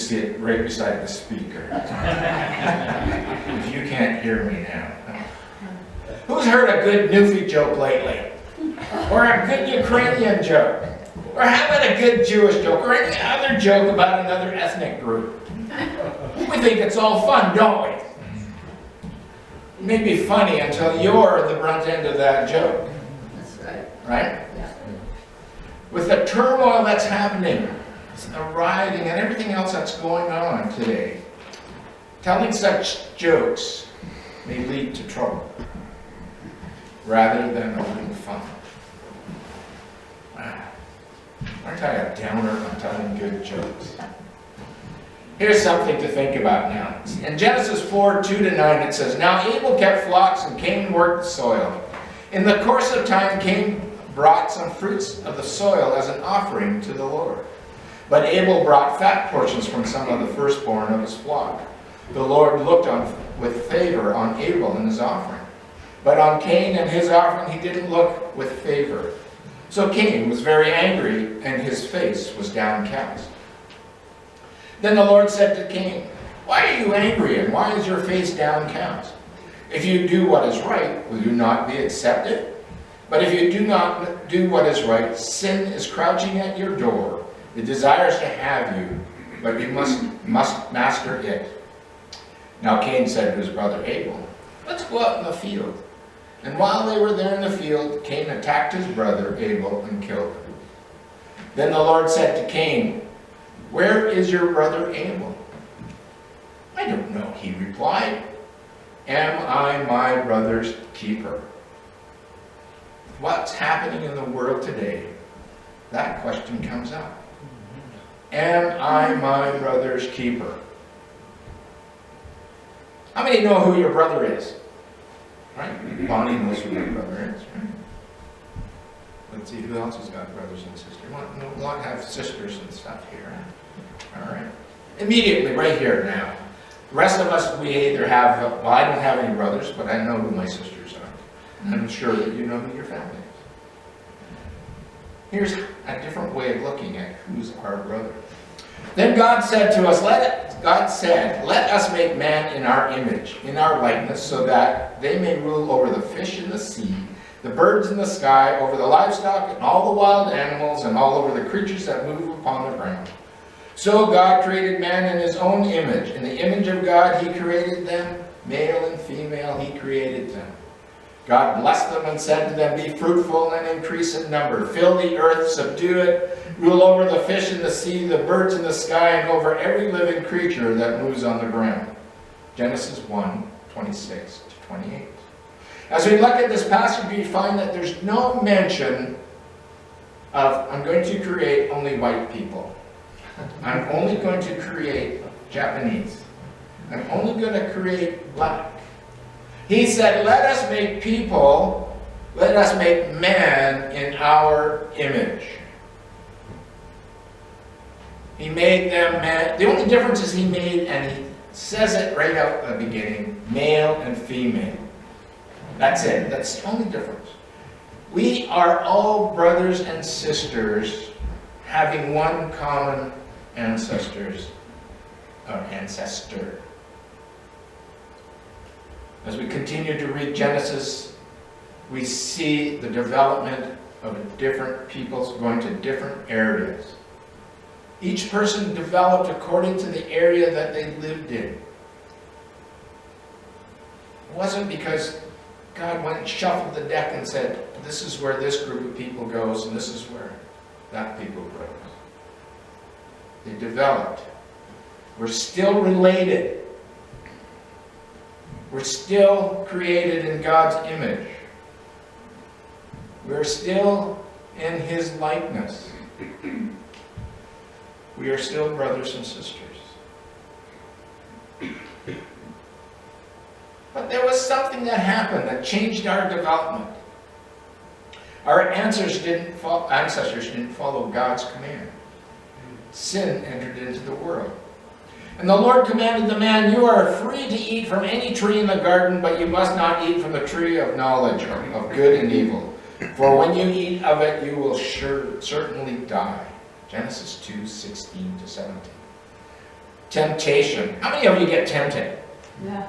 sit right beside the speaker. If you can't hear me now. Who's heard a good Newfie joke lately? Or a good Ukrainian joke? Or how about a good Jewish joke? Or any other joke about another ethnic group? We think it's all fun, don't we? It may be funny until you're the brunt end of that joke. That's right. Right? Yeah. With the turmoil that's happening, the rioting and everything else that's going on today, telling such jokes may lead to trouble rather than a little fun. Wow. Aren't I a downer on telling good jokes? Here's something to think about now. In Genesis 4:2-9 it says, "Now Abel kept flocks and Cain worked the soil. In the course of time Cain brought some fruits of the soil as an offering to the Lord. But Abel brought fat portions from some of the firstborn of his flock. The Lord looked on with favor on Abel and his offering. But on Cain and his offering he didn't look with favor. So Cain was very angry and his face was downcast. Then the Lord said to Cain, 'Why are you angry and why is your face downcast? If you do what is right, will you not be accepted? But if you do not do what is right, sin is crouching at your door. It desires to have you, but you must master it.' Now Cain said to his brother Abel, 'Let's go out in the field.' And while they were there in the field, Cain attacked his brother Abel and killed him. Then the Lord said to Cain, 'Where is your brother Abel?' 'I don't know,' he replied. 'Am I my brother's keeper?'" What's happening in the world today? That question comes up. Am I my brother's keeper? How many know who your brother is? Right? Bonnie knows who your brother is, right? Let's see, who else has got brothers and sisters? We want to have sisters and stuff here. All right. Immediately, right here now. The rest of us, we either have, well, I don't have any brothers, but I know who my sisters are. And I'm sure that you know who your family is. Here's a different way of looking at who's our brother. Then God said to us, let us make man in our image, in our likeness, so that they may rule over the fish in the sea, the birds in the sky, over the livestock and all the wild animals, and all over the creatures that move upon the ground. So God created man in his own image. In the image of God he created them, male and female he created them. God blessed them and said to them, "Be fruitful and increase in number. Fill the earth, subdue it, rule over the fish in the sea, the birds in the sky, and over every living creature that moves on the ground." Genesis 1:26-28. As we look at this passage, we find that there's no mention of, I'm going to create only white people. I'm only going to create Japanese. I'm only going to create black. He said, let us make people, let us make man in our image. He made them man. The only difference is he made, and he says it right out at the beginning, male and female. That's it. That's the only difference. We are all brothers and sisters having one common ancestor. As we continue to read Genesis, we see the development of different peoples going to different areas. Each person developed according to the area that they lived in. It wasn't because God went and shuffled the deck and said, this is where this group of people goes and this is where that people goes. They developed. We're still related. We're still created in God's image. We're still in his likeness. We are still brothers and sisters. But there was something that happened that changed our development. Our ancestors didn't follow God's command. Sin entered into the world. And the Lord commanded the man, "You are free to eat from any tree in the garden, but you must not eat from the tree of knowledge of good and evil. For when you eat of it, you will certainly die." Genesis 2:16-17. temptation. How many of you get tempted? Yeah.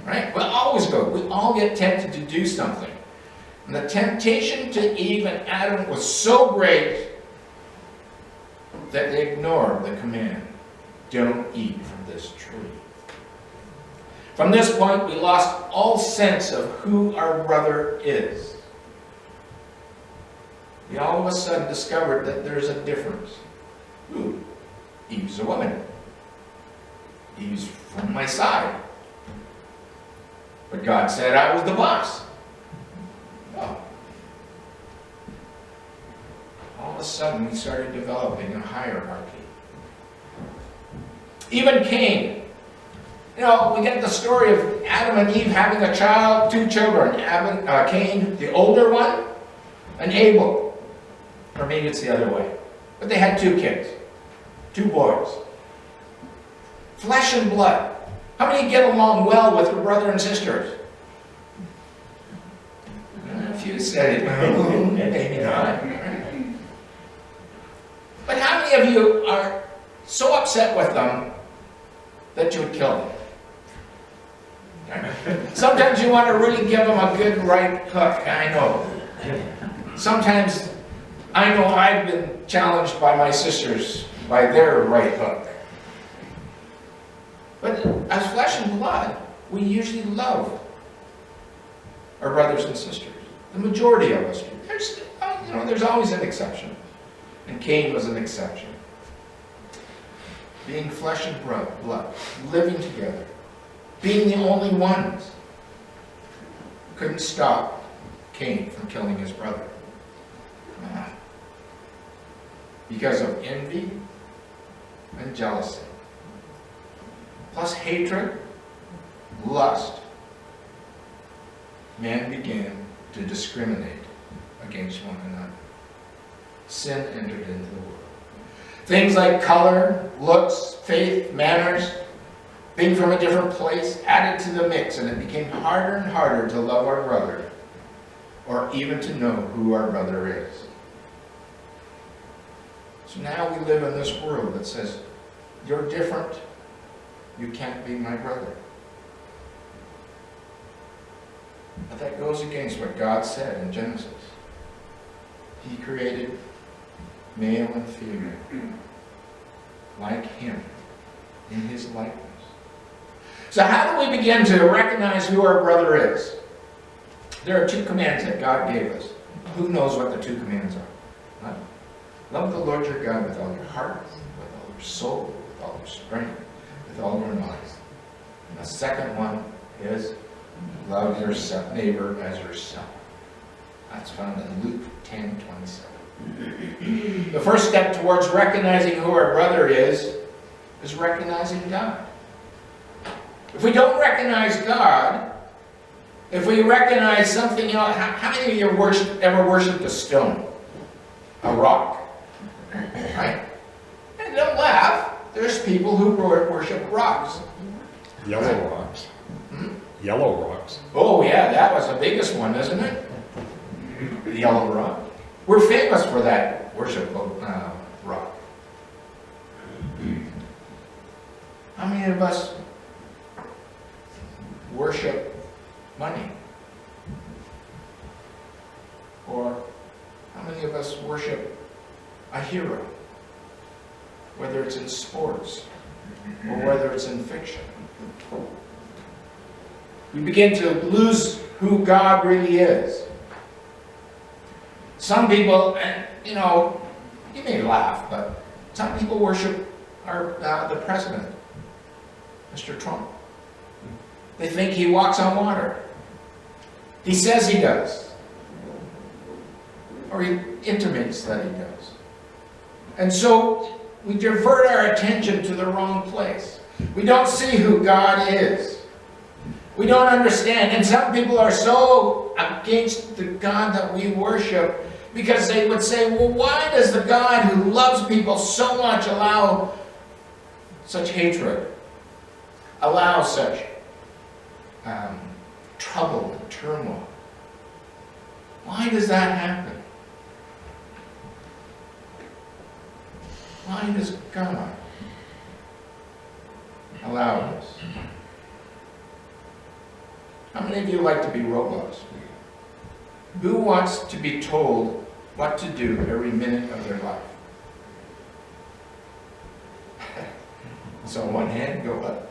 Right? We always go. We all get tempted to do something. And the temptation to Eve and Adam was so great that they ignored the command, don't eat from this tree. From this point, we lost all sense of who our brother is. We all of a sudden discovered that there's a difference. Ooh, Eve's a woman. Eve's from my side. But God said I was the boss. Oh. All of a sudden, we started developing a hierarchy. Even Cain. You know, we get the story of Adam and Eve having a child, two children. Cain, the older one, and Abel. Or maybe it's the other way. But they had two kids. Two boys. Flesh and blood. How many get along well with your brother and sisters? A few said it. Maybe not. But how many of you are so upset with them that you would kill them? Sometimes you want to really give them a good right hook, I know. Sometimes I know I've been challenged by my sisters by their right hook. But as flesh and blood, we usually love our brothers and sisters. The majority of us do. There's always an exception. And Cain was an exception. Being flesh and blood, living together, being the only ones, couldn't stop Cain from killing his brother. Because of envy and jealousy. Plus hatred, lust, man began to discriminate against one another. Sin entered into the world. Things like color, looks, faith, manners, being from a different place, added to the mix, and it became harder and harder to love our brother, or even to know who our brother is. So now we live in this world that says, you're different, you can't be my brother. But that goes against what God said in Genesis. He created male and female, like him, in his likeness. So how do we begin to recognize who our brother is? There are two commands that God gave us. Who knows what the two commands are? Huh? Love the Lord your God with all your heart, with all your soul, with all your strength, with all your mind. And the second one is love your neighbor as yourself. That's found in Luke 10:27. The first step towards recognizing who our brother is recognizing God. If we don't recognize God, if we recognize something else, how many of you ever worshipped a stone? A rock? Right? And don't laugh. There's people who worship rocks. Yellow rocks. Yellow rocks. Oh yeah, that was the biggest one, isn't it? The yellow rock. We're famous for that worship rock. How many of us worship money? Or how many of us worship a hero? Whether it's in sports or whether it's in fiction. We begin to lose who God really is. Some people, and you may laugh, but some people worship the president, Mr. Trump. They think he walks on water. He says he does. Or he intimates that he does. And so we divert our attention to the wrong place. We don't see who God is. We don't understand. And some people are so against the God that we worship because they would say, well, why does the God who loves people so much allow such hatred? Allow such trouble and turmoil? Why does that happen? Why does God allow this? How many of you like to be robots? Who wants to be told what to do every minute of their life? So one hand, go up.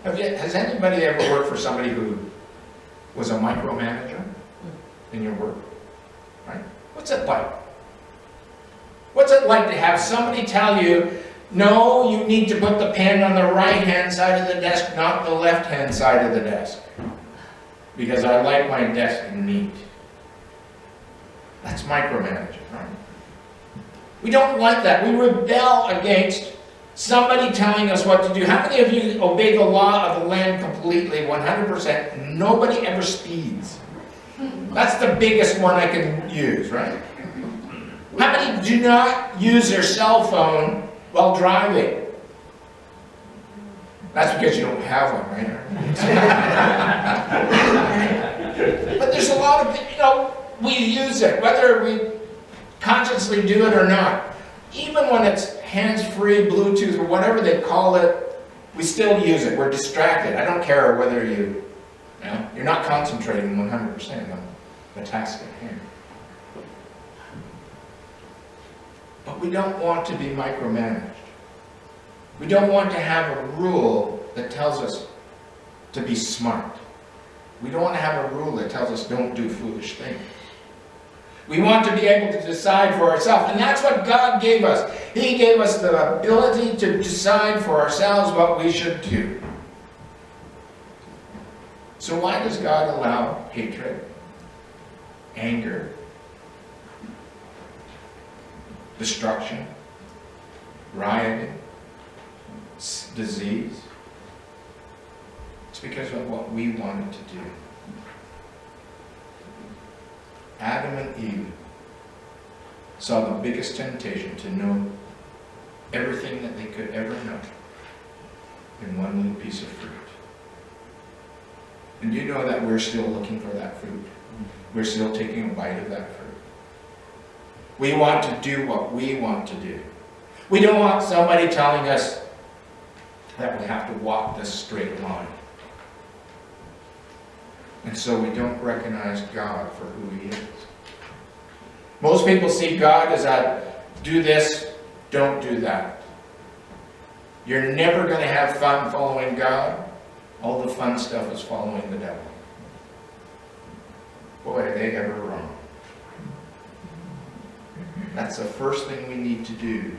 Has anybody ever worked for somebody who was a micromanager in your work? Right? What's it like? What's it like to have somebody tell you, no, you need to put the pen on the right-hand side of the desk, not the left-hand side of the desk, because I like my desk neat. That's micromanaging, right? We don't like that. We rebel against somebody telling us what to do. How many of you obey the law of the land completely, 100%? Nobody ever speeds. That's the biggest one I can use, right? How many do not use their cell phone while driving? That's because you don't have one, right? But there's a lot of, we use it, whether we consciously do it or not. Even when it's hands-free, Bluetooth, or whatever they call it, we still use it. We're distracted. I don't care whether you're not concentrating 100% on the task at hand. But we don't want to be micromanaged. We don't want to have a rule that tells us to be smart. We don't want to have a rule that tells us don't do foolish things. We want to be able to decide for ourselves, and that's what God gave us. He gave us the ability to decide for ourselves what we should do. So why does God allow hatred, anger, destruction, rioting, disease? It's because of what we wanted to do. Adam and Eve saw the biggest temptation to know everything that they could ever know in one little piece of fruit. And do you know that we're still looking for that fruit? We're still taking a bite of that fruit. We want to do what we want to do. We don't want somebody telling us that we have to walk this straight line. And so we don't recognize God for who He is. Most people see God as do this, don't do that. You're never going to have fun following God. All the fun stuff is following the devil. Boy, are they ever wrong. That's the first thing we need to do,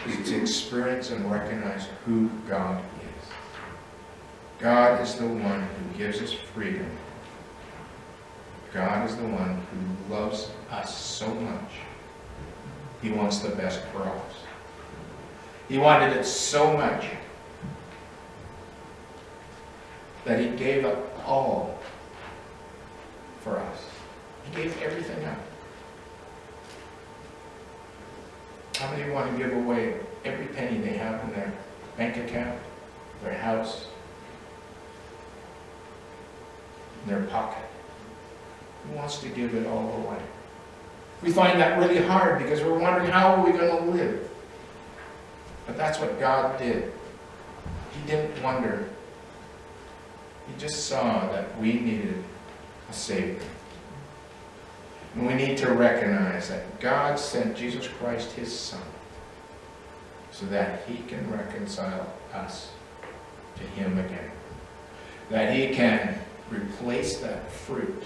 is to experience and recognize who God is. God is the one who gives us freedom. God is the one who loves us so much. He wants the best for us. He wanted it so much that He gave up all for us. He gave everything up. How many want to give away every penny they have in their bank account, their house, in their pocket? Who wants to give it all away? We find that really hard because we're wondering, how are we going to live? But that's what God did. He didn't wonder. He just saw that we needed a Savior. And we need to recognize that God sent Jesus Christ, His Son, so that He can reconcile us to Him again. That He can replace that fruit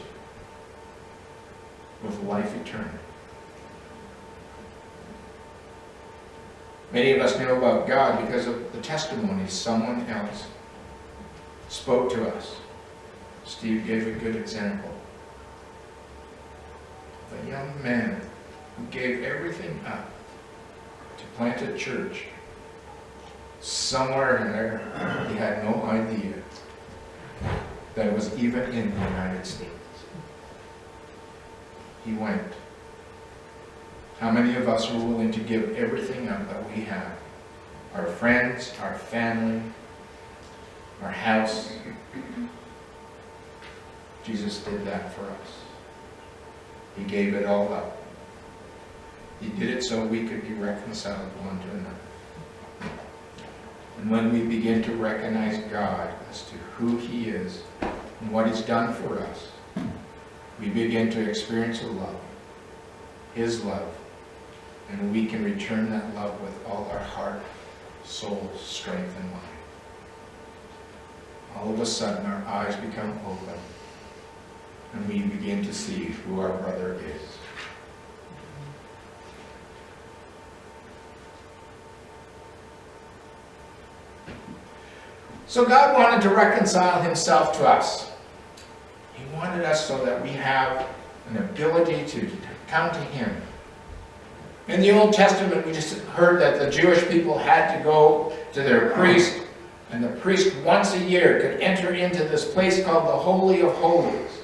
with life eternal. Many of us know about God because of the testimonies someone else spoke to us. Steve gave a good example of a young man who gave everything up to plant a church somewhere in there. He had no idea that it was even in the United States. He went. How many of us were willing to give everything up that we have? Our friends, our family, our house. Jesus did that for us. He gave it all up. He did it so we could be reconciled one to another. And when we begin to recognize God as to who He is and what He's done for us, we begin to experience a love, His love, and we can return that love with all our heart, soul, strength, and mind. All of a sudden, our eyes become open, and we begin to see who our brother is. So God wanted to reconcile Himself to us. He wanted us so that we have an ability to come to Him. In the Old Testament, we just heard that the Jewish people had to go to their priest, and the priest once a year could enter into this place called the Holy of Holies.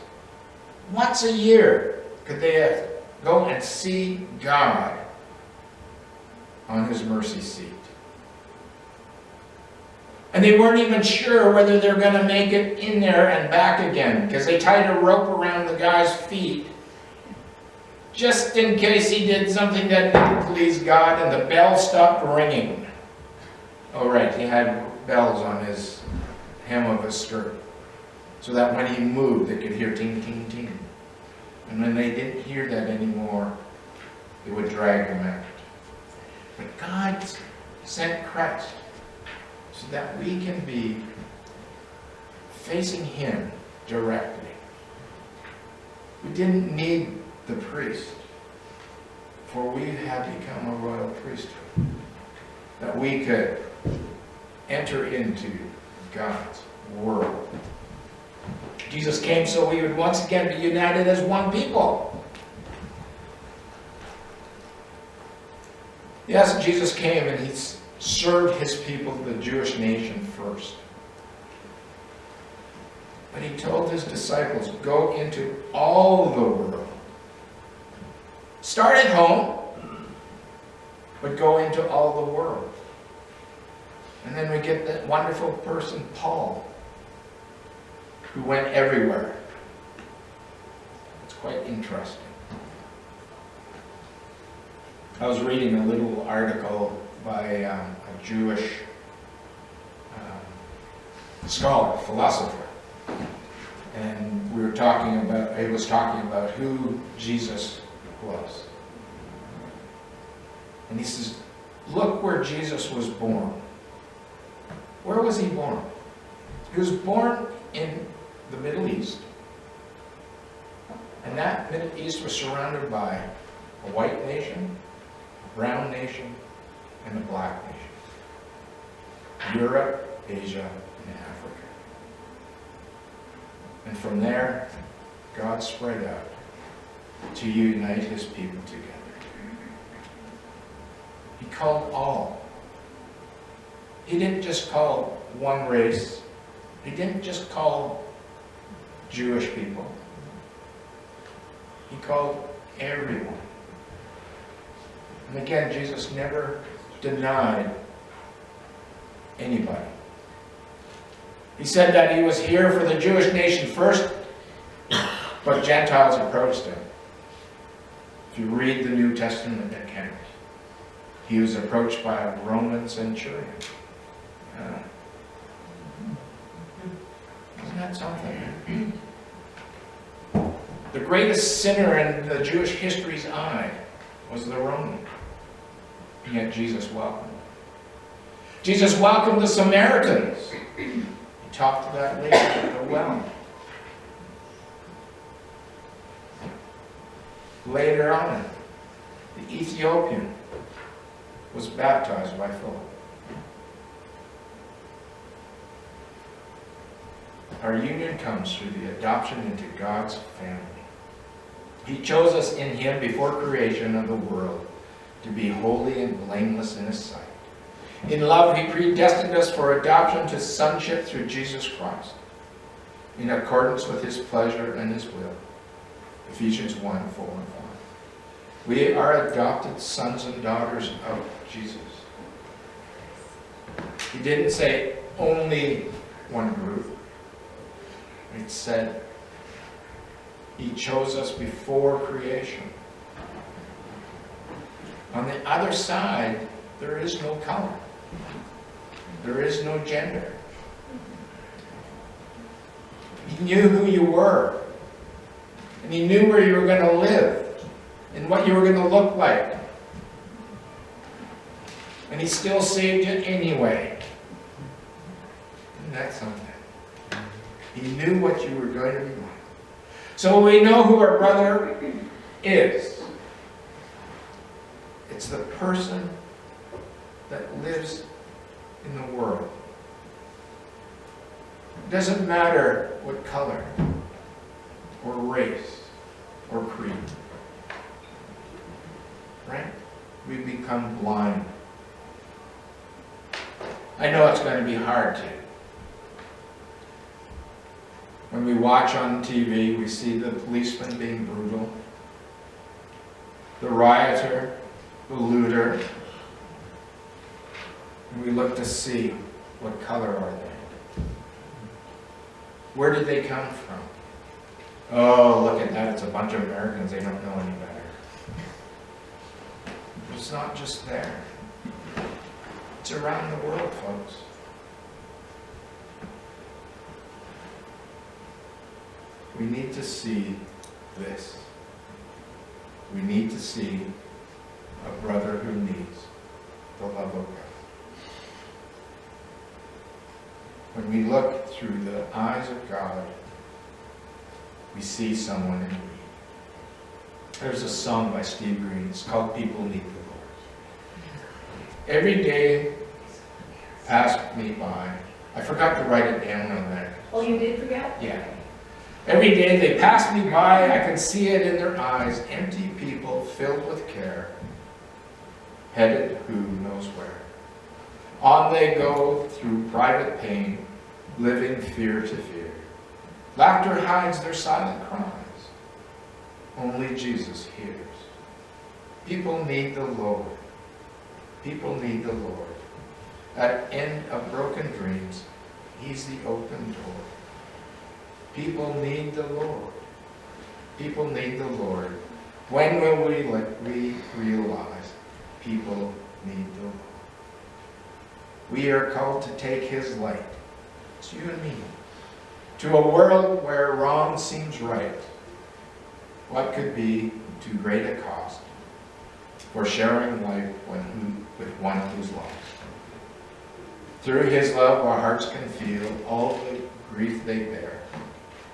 Once a year could they go and see God on His mercy seat. And they weren't even sure whether they're going to make it in there and back again, because they tied a rope around the guy's feet just in case he did something that didn't please God, and the bell stopped ringing. Oh right, he had bells on his hem of his skirt, so that when he moved they could hear ting, ting, ting. And when they didn't hear that anymore, they would drag him out. But God sent Christ so that we can be facing Him directly. We didn't need the priest, for we had become a royal priesthood, that we could enter into God's world. Jesus came so we would once again be united as one people. Yes, Jesus came and He served His people, the Jewish nation, first. But He told His disciples, go into all the world. Start at home, but go into all the world. And then we get that wonderful person, Paul, who went everywhere. It's quite interesting. I was reading a little article by a Jewish scholar, philosopher, and he was talking about who Jesus was. And he says, look where Jesus was born. Where was He born? He was born in the Middle East. And that Middle East was surrounded by a white nation, a brown nation, and a black nation. Europe, Asia, and Africa. And from there, God spread out to unite His people together. He called all. He didn't just call one race. He didn't just call Jewish people. He called everyone. And again, Jesus never denied anybody. He said that He was here for the Jewish nation first, but Gentiles approached Him. If you read the New Testament account, He was approached by a Roman centurion. Isn't that something? The greatest sinner in the Jewish history's eye was the Roman. And yet Jesus welcomed. Jesus welcomed the Samaritans. He talked to that lady at the well. Later on, the Ethiopian was baptized by Philip. Our union comes through the adoption into God's family. He chose us in Him before creation of the world to be holy and blameless in His sight. In love, He predestined us for adoption to sonship through Jesus Christ, in accordance with His pleasure and His will. Ephesians 1, 4 and 5. We are adopted sons and daughters of Jesus. He didn't say only one group. It said He chose us before creation. On the other side, there is no color. There is no gender. He knew who you were. And he knew where you were going to live and what you were going to look like. And he still saved you anyway. Isn't that something? He knew what you were going to be like. So we know who our brother is. It's the person that lives in the world. It doesn't matter what color or race or creed. Right? We become blind. I know it's going to be hard to. When we watch on TV, we see the policeman being brutal, the rioter, the looter, and we look to see what color are they. Where did they come from? Oh, look at that, it's a bunch of Americans, they don't know any better. It's not just there. It's around the world, folks. We need to see this. We need to see a brother who needs the love of God. When we look through the eyes of God, we see someone in need. There's a song by Steve Green. It's called People Need the Lord. Every day passed me by. I forgot to write it down on there. Oh, you did forget? Yeah. Every day they pass me by, I can see it in their eyes, empty people filled with care, headed who knows where. On they go through private pain, living fear to fear. Laughter hides their silent cries. Only Jesus hears. People need the Lord. People need the Lord. At end of broken dreams, He's the open door. People need the Lord. People need the Lord. When will we realize people need the Lord? We are called to take His light. It's you and me. To a world where wrong seems right. What could be too great a cost for sharing life with one who's lost? Through His love, our hearts can feel all the grief they bear.